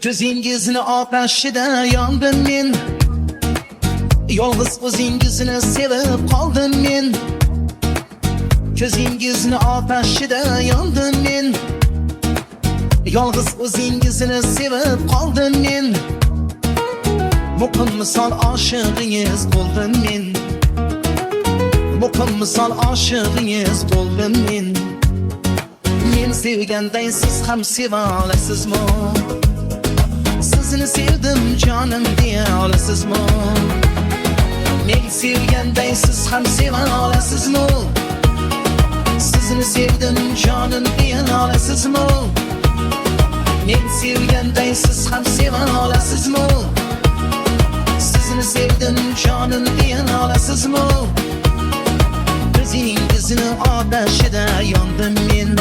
Ko'zingizni otashida yondim men, yolg'iz o'zingizni sevib qoldim men. Ko'zingizni otashida yondim men, yolg'iz o'zingizni sevib qoldim men. Muqim misol oshig'ingiz bo'ldim men, muqim misol oshig'ingiz bo'ldim men. Men sevganday siz ham seva olasizmi? Sizni sevdim jonim deya olasizmi? Men sevganday siz ham seva olasizmi? Sizni sevdim jonim deya olasizmi? Men sevganday siz ham seva olasizmi? Sizni sevdim jonim deya olasizmi? Ko'zingizni otashida yondim men.